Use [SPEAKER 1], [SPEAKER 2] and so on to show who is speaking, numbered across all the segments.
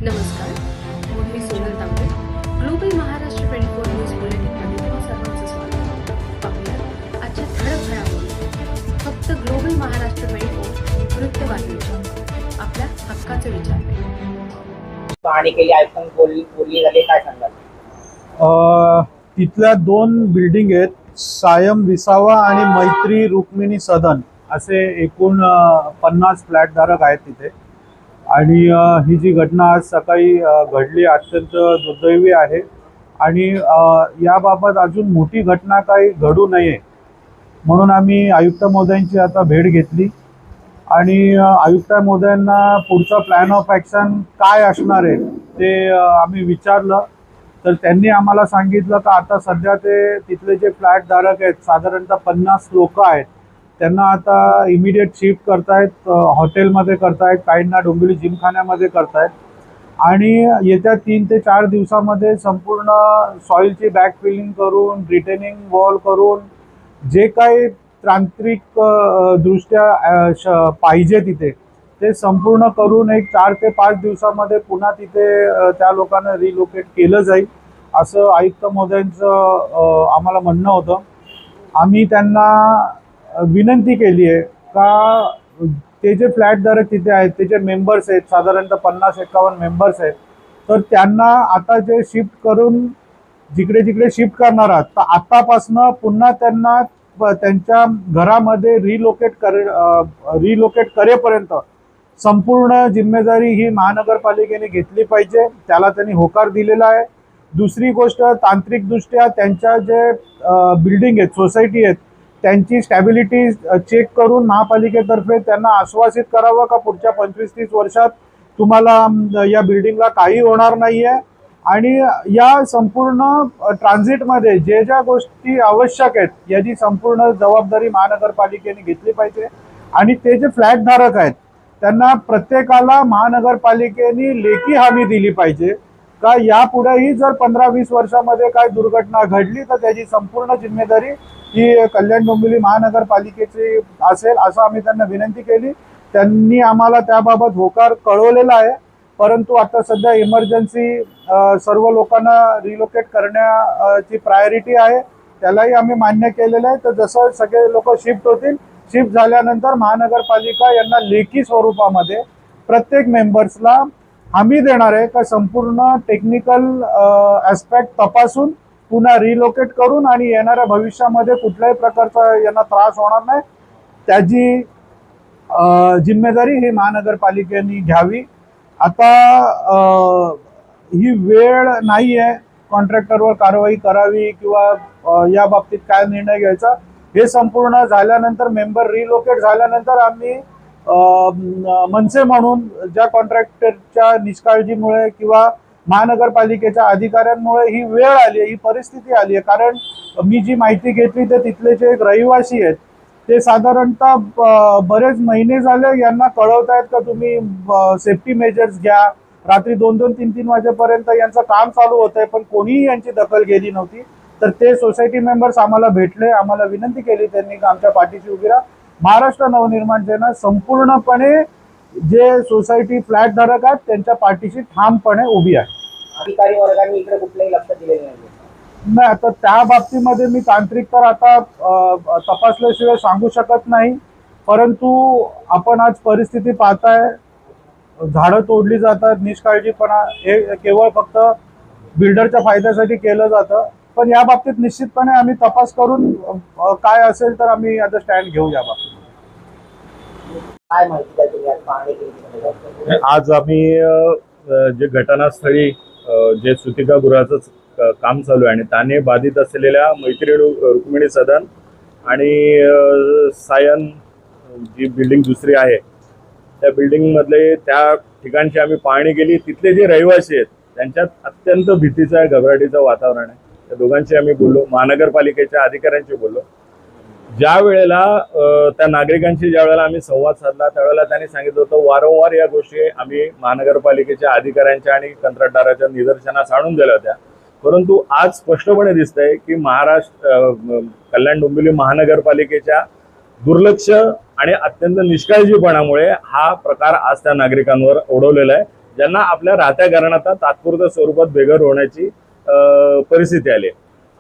[SPEAKER 1] नमस्कार, मी सोनल तांबे. Global Maharashtra 24 news बुलेटिनमध्ये तुम्हा सर्वांचं स्वागत. पाहूया आजच्या ठळक घडामोडी. फक्त ग्लोबल महाराष्ट्र 24 वृत्तवाहिनीच्या आपल्या हक्काचे विचार.
[SPEAKER 2] पाहणी केली, आयुक्तांनी बोलली झाली, काय सांगाल?
[SPEAKER 3] तिथल्या 2 बिल्डिंग आहेत, सायम विसावा आणि मैत्री रुक्मिणी सदन असे एकूण 50 फ्लॅटधारक आहेत तिथे. आणि ही जी घटना आज सकाळी घडली अत्यंत दुर्दैवी आहे आणि याबाबत अजून मोठी घटना काही घडू नये म्हणून आम्ही आयुक्त महोदयांची आता भेट घेतली आणि आयुक्त महोदयांना पुढचा प्लॅन ऑफ ॲक्शन काय असणार आहे ते आम्ही विचारलं. तर त्यांनी आम्हाला सांगितलं का आता सध्या ते तिथले जे फ्लॅटधारक आहेत साधारणतः 50 लोक आहेत, त्यांना आता इमिडिएट शिफ्ट करतायत, हॉटेलमध्ये करतायत, काहींना डोंबिवली जिमखान्यामध्ये करतायत आणि येत्या 3 ते 4 दिवसामध्ये संपूर्ण सॉईलची बॅक फिलिंग करून, रिटेनिंग वॉल करून, जे काही तांत्रिक दृष्ट्या पाहिजे तिथे ते संपूर्ण करून एक 4 ते 5 दिवसामध्ये पुन्हा तिथे त्या लोकांना रिलोकेट केलं जाईल असं आयुक्त महोदयांचं आम्हाला म्हणणं होतं. आम्ही त्यांना विनंती केली आहे का ते जे फ्लॅटधारक तिथे आहेत ते जे मेंबर्स आहेत साधारणतः 50-51 मेंबर्स आहेत, तर त्यांना आता जे शिफ्ट करून जिकडे जिकडे शिफ्ट करणार आहात तर आतापासनं पुन्हा त्यांना त्यांच्या घरामध्ये रिलोकेट करेपर्यंत संपूर्ण जिम्मेदारी ही महानगरपालिकेने घेतली पाहिजे. त्याला त्यांनी होकार दिलेला आहे. दुसरी गोष्ट, तांत्रिकदृष्ट्या त्यांच्या जे बिल्डिंग आहेत, सोसायटी आहेत, त्यांची स्टॅबिलिटी चेक करून महापालिकेतर्फे त्यांना आश्वासित करावं का पुढच्या 25-30 वर्षात तुम्हाला या बिल्डिंगला काही होणार नाही आहे. आणि या संपूर्ण ट्रान्झिटमध्ये जे ज्या गोष्टी आवश्यक आहेत याची संपूर्ण जबाबदारी महानगरपालिकेने घेतली पाहिजे. आणि ते जे फ्लॅटधारक आहेत त्यांना प्रत्येकाला महानगरपालिकेने लेखी हमी दिली पाहिजे का यापुढेही जर 15-20 वर्षामध्ये काय दुर्घटना घडली तर त्याची संपूर्ण जिम्मेदारी ही कल्याण डोंबिवली महानगरपालिकेची असेल असं आम्ही त्यांना विनंती केली. त्यांनी आम्हाला त्याबाबत होकार कळवलेला आहे. परंतु आता सध्या इमर्जन्सी सर्व लोकांना रिलोकेट करण्याची प्रायोरिटी आहे, त्यालाही आम्ही मान्य केलेलं आहे. तर जसं सगळे लोक शिफ्ट होतील, शिफ्ट झाल्यानंतर महानगरपालिका यांना लेखी स्वरूपामध्ये प्रत्येक मेंबर्सला हमी देणार आहे का संपूर्ण टेक्निकल ॲस्पेक्ट तपासून पुन्हा रिलोकेट करून आणि येणाऱ्या भविष्यामध्ये कुठल्याही प्रकारचा यांना त्रास होणार नाही त्याची जिम्मेदारी ही महानगरपालिकेने घ्यावी. आता ही वेळ नाही आहे कॉन्ट्रॅक्टरवर कारवाई करावी किंवा या बाबतीत काय निर्णय घ्यायचा. हे संपूर्ण झाल्यानंतर, मेंबर रिलोकेट झाल्यानंतर आम्ही मनसे म्हणून ज्या कॉन्ट्रॅक्टरच्या निष्काळजीमुळे किंवा महानगरपालिकेच्या अधिकाऱ्यांमुळे ही वेळ आली आहे, ही परिस्थिती आली आहे. कारण मी जी माहिती घेतली तर तिथले जे एक रहिवासी आहेत ते साधारणतः बरेच महिने झाले यांना कळवत आहेत का तुम्ही सेफ्टी मेजर्स घ्या. रात्री 2-2, 3-3 वाजेपर्यंत यांचं काम चालू होत आहे पण कोणीही यांची दखल घेतली नव्हती. तर ते सोसायटी मेंबर्स आम्हाला भेटले, आम्हाला विनंती केली त्यांनी का आमच्या पाठीशी उभी राहा. महाराष्ट्र नवनिर्माण सेना संपूर्णपणे जे सोसायटी फ्लॅटधारक आहेत त्यांच्या पाठीशी ठामपणे उभी आहे.
[SPEAKER 2] अधिकारी वर्गाने इकडे कुठलंही लक्ष दिलेलं
[SPEAKER 3] नाही. आता त्या बाबतीमध्ये मी तांत्रिक तर आता तपासल्याशिवाय सांगू शकत नाही. परंतु आपण आज परिस्थिती पाहताय, झाडं तोडली जातात, निष्काळजीपणा हे केवळ फक्त बिल्डरच्या फायद्यासाठी केलं जातं. पण या बाबतीत निश्चितपणे आम्ही तपास करून काय असेल तर आम्ही आता स्टँड घेऊ या बाबतीत.
[SPEAKER 2] काय माहिती द्या तुम्ही आज पाहणी केली?
[SPEAKER 4] आज आम्ही जे घटनास्थळी जे सुतिकागृहाचं काम चालू आहे आणि त्याने बाधित असलेल्या मैत्री रुक्मिणी सदन आणि सायन जी बिल्डिंग दुसरी आहे त्या बिल्डिंगमधले त्या ठिकाणची आम्ही पाहणी केली. तिथले जे रहिवासी आहेत त्यांच्यात अत्यंत भीतीचं, घबराटीचं वातावरण आहे. त्या दोघांशी आम्ही बोललो, महानगरपालिकेच्या अधिकाऱ्यांशी बोललो. ज्या वेळेला त्या नागरिकांशी ज्या वेळेला आम्ही संवाद साधला त्यावेळेला त्यांनी सांगितलं होतं वारंवार या गोष्टी आम्ही महानगरपालिकेच्या अधिकाऱ्यांच्या आणि कंत्राटदाराच्या निदर्शनास आणून दिल्या होत्या. परंतु आज स्पष्टपणे दिसतंय की कल्याण डोंबिवली महानगरपालिकेच्या दुर्लक्ष आणि अत्यंत निष्काळजीपणामुळे हा प्रकार आज त्या नागरिकांवर ओढवलेला आहे. ज्यांना आपल्या राहत्या घराण्यात तात्पुरत्या स्वरूपात बेघर होण्याची परिस्थिती आली.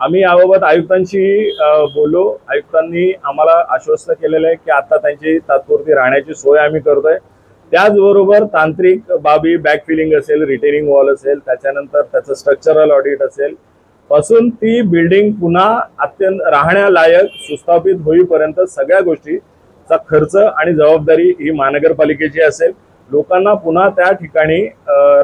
[SPEAKER 4] आम्ही याबाबत आयुक्तांशी बोललो. आयुक्तांनी आम्हाला आश्वस्त केलेलं आहे की आता त्यांची तात्पुरती राहण्याची सोय आम्ही करतोय. त्याचबरोबर तांत्रिक बाबी, बॅकफिलिंग असेल, रिटेनिंग वॉल असेल, त्याच्यानंतर त्याचं स्ट्रक्चरल ऑडिट असेल, पासून ती बिल्डिंग पुन्हा अत्यंत राहण्यालायक सुस्थापित होईपर्यंत सगळ्या गोष्टीचा खर्च आणि जबाबदारी ही महानगरपालिकेची असेल. लोकांना पुन्हा त्या ठिकाणी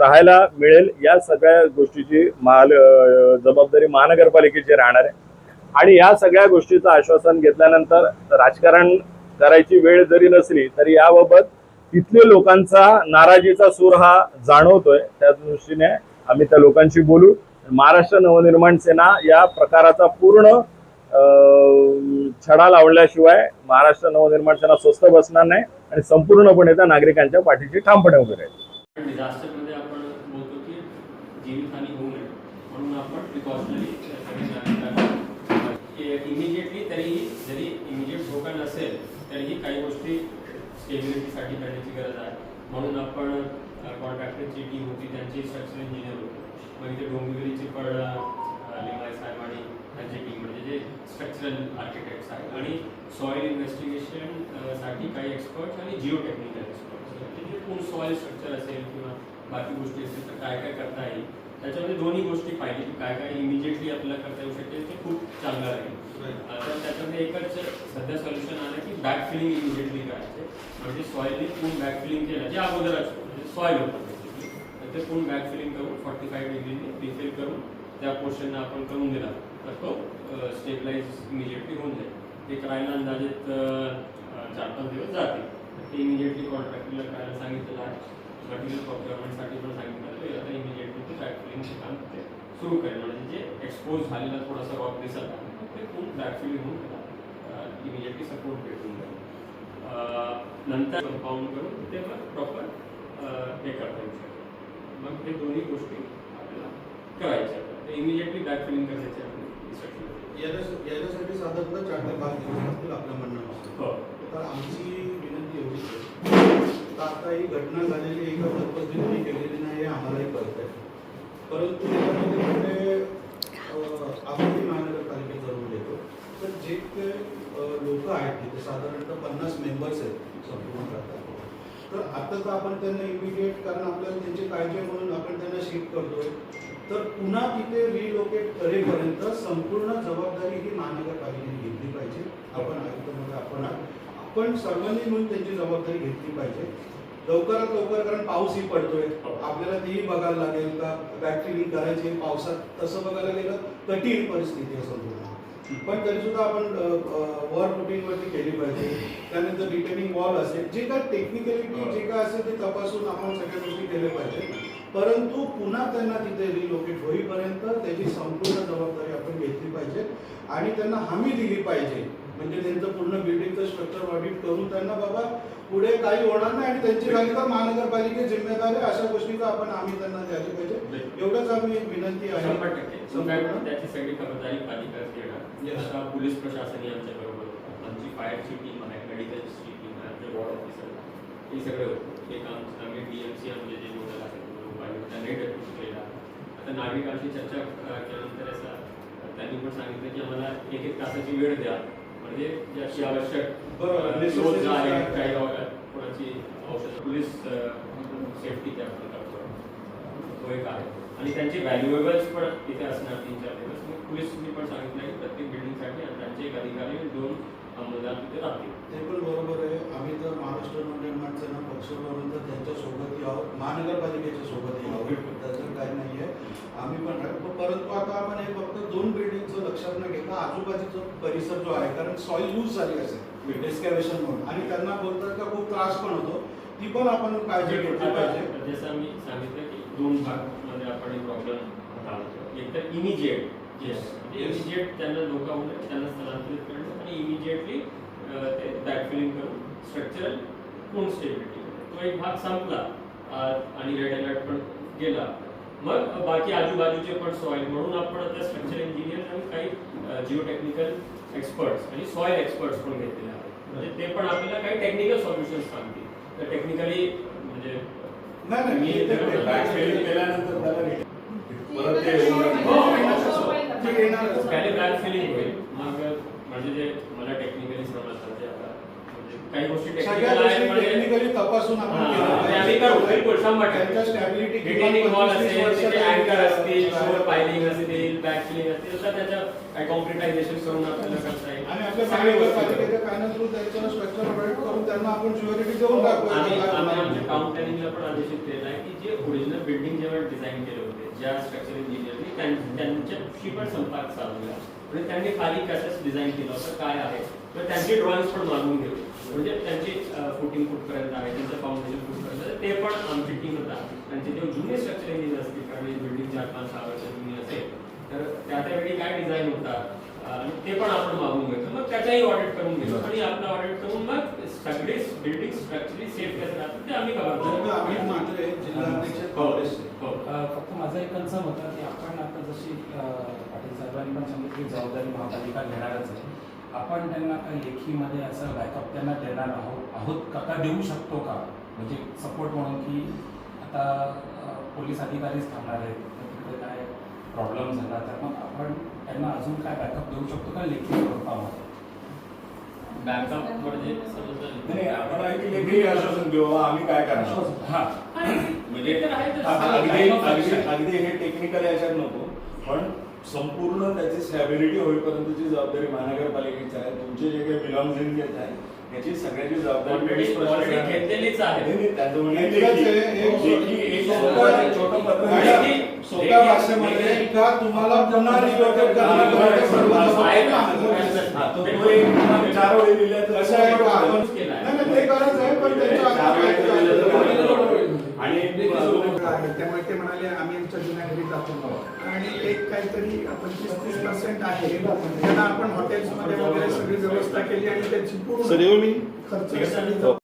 [SPEAKER 4] राहायला मिळेल या सगळ्या गोष्टीची जबाबदारी महानगरपालिकेची राहणार आहे. आणि या सगळ्या गोष्टीचं आश्वासन घेतल्यानंतर राजकारण करायची वेळ जरी नसली तरी याबाबत तिथल्या लोकांचा नाराजीचा सूर हा जाणवतोय. त्या दृष्टीने आम्ही त्या लोकांशी बोलू. महाराष्ट्र नवनिर्माण सेना या प्रकाराचा पूर्ण छडा लावल्याशिवाय महाराष्ट्र नवनिर्माण सेना स्वस्थ बसणार नाही आणि संपूर्णपणे त्या नागरिकांच्या पाठीशी ठामपणे उभे राहील.
[SPEAKER 5] डिझास्टरमध्ये आपण बोलतो की जीवितहानी होऊ नये म्हणून आपण प्रिकॉशनरी इमिजिएटली तरीही जरी इमिजिएट धोका नसेल तरीही काही गोष्टी स्टेबिलिटीसाठी करण्याची गरज आहे. म्हणून आपण कॉन्ट्रॅक्टरची टीम होती, त्यांची स्ट्रक्चरल इंजिनियर होते. मग इथे डोंबिवलीची पण लिमाय साहेब आणि त्यांची टीम म्हणजे जे स्ट्रक्चरल आर्किटेक्ट्स आहेत आणि सॉईल इन्व्हेस्टिगेशन साठी काही एक्सपर्ट्स आणि जिओ टेक्निकल एक्सपर्ट्स म्हणजे कोण सॉईल स्ट्रक्चर असेल किंवा बाकी गोष्टी असतील तर काय काय करता येईल त्याच्यामध्ये दोन्ही गोष्टी पाहिजे की काय काय इमिजिएटली आपल्याला करता येऊ शकते ते खूप चांगलं राहील. तर त्याच्यामध्ये एकच सध्या सोल्युशन आलं की बॅकफिलिंग इमिजिएटली करायचे म्हणजे सॉईलने पूर्ण बॅकफिलिंग केलं जे अगोदरच म्हणजे सॉईल होतं बेसिकली तर ते पूर्ण बॅकफिलिंग करून 45 डिग्रीने रिफिल करून त्या पोर्शनला आपण करून दिला तर तो स्टेबलाइज इमिजिएटली होऊन जाईल. ते करायला अंदाजित 4-5 दिवस जातील. ते इमिजिएटली कॉन्ट्रॅक्टरला करायला सांगितलेलं आहे. मटेरियल प्रोक्युअरमेंटसाठी पण सांगितलं आहे. आता इमिजिएटली ते बॅकफिलिंगचे काम ते सुरू करेल म्हणजे जे एक्सपोज झालेला थोडासा रॉक दिसत आहे ते पूर्ण बॅकफिलिंग होऊन त्याला इमिजिएटली सपोर्ट भेटून जाईल. नंतर कंपाऊंड करून ते मग प्रॉपर हे करता येऊ शकतं. मग हे दोन्ही गोष्टी आपल्याला करायच्या ते इमिजिएटली बॅकफिलिंग करायचे आपण
[SPEAKER 6] याच्यासाठी साधारणतः 4 ते 5 दिवस लागतील आपल्या म्हणणं.
[SPEAKER 5] हो.
[SPEAKER 6] तर आमची विनंती एवढीच आहे तर आता ही घटना झालेली एका पद्धतीने केलेली नाही हे आम्हालाही कळत आहे. परंतु त्याच्यामध्ये आपली महानगरपालिकेचा रोल येतो. तर जे ते लोक आहेत तिथे साधारणतः 50 मेंबर्स आहेत संपूर्ण करतात. तर आता तर आपण त्यांना इमिडिएट कारण आपल्याला त्यांची काळजी म्हणून आपण त्यांना शिफ्ट करतोय तर पुन्हा तिथे रिलोकेट करेपर्यंत संपूर्ण जबाबदारी ही महानगरपालिकेने घेतली पाहिजे. आपण आयुक्तांमध्ये आपण सर्वांनी मिळून त्यांची जबाबदारी घेतली पाहिजे लवकरात लवकर. कारण पाऊसही पडतोय आपल्याला तेही बघायला लागेल का बॅकफिलिंग करायची पावसात तसं बघायला गेलं कठीण परिस्थिती आहे संपूर्ण. पण तरी सुद्धा आपण वॉल फुटिंगवरती केली पाहिजे. त्यानंतर रिटेनिंग वॉल असेल जे काय टेक्निकॅलिटी जे काय असेल ते तपासून आपण सगळ्या गोष्टी केल्या पाहिजे. परंतु पुन्हा त्यांना तिथे रिलोकेट होईपर्यंत त्याची संपूर्ण जबाबदारी आपण घेतली पाहिजे आणि त्यांना हमी दिली पाहिजे. म्हणजे त्यांचं पूर्ण बिल्डिंगचं स्ट्रक्चर ऑडिट करून त्यांना बाबा पुढे काही होणार नाही आणि त्यांची जागी तर महानगरपालिका जिम्मेदार आहे अशा गोष्टीचा आपण आम्ही त्यांना द्यायला पाहिजे. एवढंच आम्ही विनंती आहे.
[SPEAKER 5] 100% त्याची सगळी खबरदारी पालिकाच घेणार. आता पोलीस प्रशासनही आमच्या बरोबर आमची फायरची टीम आहे, मेडिकलची टीम आहे, आमचे वॉर्ड ऑफिसर हे सगळे होते. हे काम आम्ही DMC आमचे जे नोडल आहेत त्यांनी डेप्युट केलेला. आता नागरिकांशी चर्चा केल्यानंतर असं त्यांनी पण सांगितलं की आम्हाला 1-1 तासाची वेळ द्या म्हणजे जे अशी आवश्यक रोज आहे काही कोणाची औषध पोलीस सेफ्टी त्या करतो तो एक आहे आणि त्यांचे व्हॅल्युएबल्स पण इथे असणार 3-4 दिवस. पोलिसांनी पण सांगितलं की प्रत्येक बिल्डिंगसाठी आणि त्यांचे एक अधिकारी 2 अंमलदार तिथे राहतील.
[SPEAKER 6] ते पण बरोबर आहे. आम्ही तर महाराष्ट्र नवनिर्माण सेना पक्षावरून तर त्यांच्यासोबत यावं महानगरपालिकेच्या सोबत यावं त्याचं काही नाही आहे. आम्ही पण परंतु आता आपण हे फक्त 2 बिल्डिंगचं लक्षात न घेता आजूबाजूचा परिसर जो आहे कारण सॉईल लूज झाली असेल एक्सकॅव्हेशन म्हणून आणि त्यांना बोलतात का खूप त्रास पण होतो ती पण आपण काळजी घेतली पाहिजे.
[SPEAKER 5] जसं मी सांगितलं की 2 भागमध्ये आपण प्रॉब्लेम हाताळतो. एक तर इमिजिएट इमिजिएट त्यांना धोका होऊ नये त्यांना स्थलांतरित करणं आणि इमिजिएटली ते बॅकफिलिंग करून स्ट्रक्चरल पूर्ण स्टेबिलिटी तो एक भाग संपला आणि रेड अलर्ट पण गेला. मग बाकी आजूबाजूचे पण सॉईल म्हणून आपण आता स्ट्रक्चर इंजिनियर आणि काही जिओ टेक्निकल एक्सपर्ट्स आणि सॉईल एक्सपर्ट्स पण घेतलेले आहेत. म्हणजे ते पण आपल्याला काही टेक्निकल सॉल्युशन्स सांगतील. तर टेक्निकली म्हणजे
[SPEAKER 6] नाही,
[SPEAKER 5] मी
[SPEAKER 6] ते
[SPEAKER 4] बॅक फिलिंग केल्यानंतर त्याला परत ते
[SPEAKER 6] ते येणारच.
[SPEAKER 5] पहिले बॅक फिलिंग होईल, मग म्हणजे जे मला टेक्निकली समजतं ते आता म्हणजे काही गोष्टी
[SPEAKER 6] सगळ्या
[SPEAKER 5] टेक्निकल आहेत
[SPEAKER 6] गोष्टी
[SPEAKER 5] म्हणजे
[SPEAKER 6] टेक्निकली तपासून आपण
[SPEAKER 5] हा,
[SPEAKER 6] केलं
[SPEAKER 5] ते आम्ही करू, बिलकुल, 100%.
[SPEAKER 6] त्यांच्या स्टॅबिलिटी
[SPEAKER 5] रिटेनिंग वॉल असेल, तिथे अँकर असतील, शोर पायलिंग असतील, बॅक फिलिंग असतील, तर त्याच्या कॉम्प्युटरायझेशन करून आपल्याला करता येईल.
[SPEAKER 6] आणि आपल्या
[SPEAKER 5] सगळ्या गोष्टी करू.
[SPEAKER 6] महानगरपालिकेच्या पॅनल थ्रू त्यांच्याला स्ट्रक्चर ऑडिट करून त्यांना आपण शुअरिटी देऊन टाकू.
[SPEAKER 5] आम्ही आमच्या काउंटरिंगला पण आदेशित केलेला आहे की जे ओरिजिनल बिल्डिंग जेव्हा डिझाईन केले होते, ज्या स्ट्रक्चर इंजिनियरनी त्यांच्याशी पण संपर्क साधला म्हणजे त्यांनी खाली कसं डिझाईन केलं होतं, काय आहे, तर त्यांची ड्रॉइंग्स पण मागून घेऊ, म्हणजे त्यांची फुटिंग कुठपर्यंत आहे, त्यांचं फाउंडेशन कुठपर्यंत, ते पण आमची टीम होता. त्यांचे जे जुने स्ट्रक्चर इंजिनियर असतील, कारण बिल्डिंग 4-5-6 वर्ष जुनी असेल, तर त्यावेळी काय डिझाईन होता आणि ते पण आपण मागून घेतो. मग त्याचाही ऑडिट करून घेतो आणि आपलं ऑडिट करून मग सगळे बिल्डिंग स्ट्रक्चरली सेफ कसं राहतं ते आम्ही
[SPEAKER 6] आम्ही
[SPEAKER 5] कव्हर
[SPEAKER 6] मात्र जिल्हा अध्यक्ष
[SPEAKER 5] हो.
[SPEAKER 6] काँग्रेसचे.
[SPEAKER 5] हो.
[SPEAKER 7] फक्त माझा एक कन्सर्न होता की आपण आता जशी पाटील साहेबांनी पण सांगितलं की जबाबदारी महापालिका घेणारच आहे, आपण त्यांना काही लेखीमध्ये असं बॅकअप त्यांना देणार आहोत का देऊ शकतो का, म्हणजे सपोर्ट म्हणून की आता पोलीस अधिकारीच थांबणार आहेत, तर तिकडे काय प्रॉब्लेम झाला तर मग आपण त्यांना अजून काय बॅकअप देऊ शकतो का लेखी स्वरूपामध्ये?
[SPEAKER 5] बॅकअप म्हणजे समजलं
[SPEAKER 4] नाही, आपण ऐकले आश्वासन देऊ बाबा आम्ही काय करणार.
[SPEAKER 7] हां
[SPEAKER 4] म्हणजे
[SPEAKER 5] ते तर आहेच.
[SPEAKER 4] अगदी हे टेक्निकल याच्यात नको, पण संपूर्ण त्याची स्टॅबिलिटी होईपर्यंतची जबाबदारी महानगरपालिकेची आहे. तुमचे जे काही बिलॉंग्स इन घेत आहे याची सगळ्याची जबाबदारी
[SPEAKER 5] ऑलरेडी घेतलेलीच आहे.
[SPEAKER 4] नाही, त्यांचं म्हणणं आहे
[SPEAKER 6] एकच आहे,
[SPEAKER 4] एक छोटं पत्र
[SPEAKER 6] आणि सोप्या भाषेमध्ये का तुम्हाला पुन्हा रिलोकेट करण्यापर्यंत सर्व जबाबदारी आहे.
[SPEAKER 4] हा, तो एक 4 वेळी लिहिल्या तर
[SPEAKER 6] कसं आहे का आपण नाही, ते गरज आहे पण
[SPEAKER 4] आणि
[SPEAKER 8] त्यामुळे ते म्हणाले आम्ही आमच्या जुन्या घरी जातो आणि एक काहीतरी 25-30% आहे त्यांना आपण हॉटेल्समध्ये वगैरे सगळी व्यवस्था केली आणि त्याची पूर्ण खर्च सगळी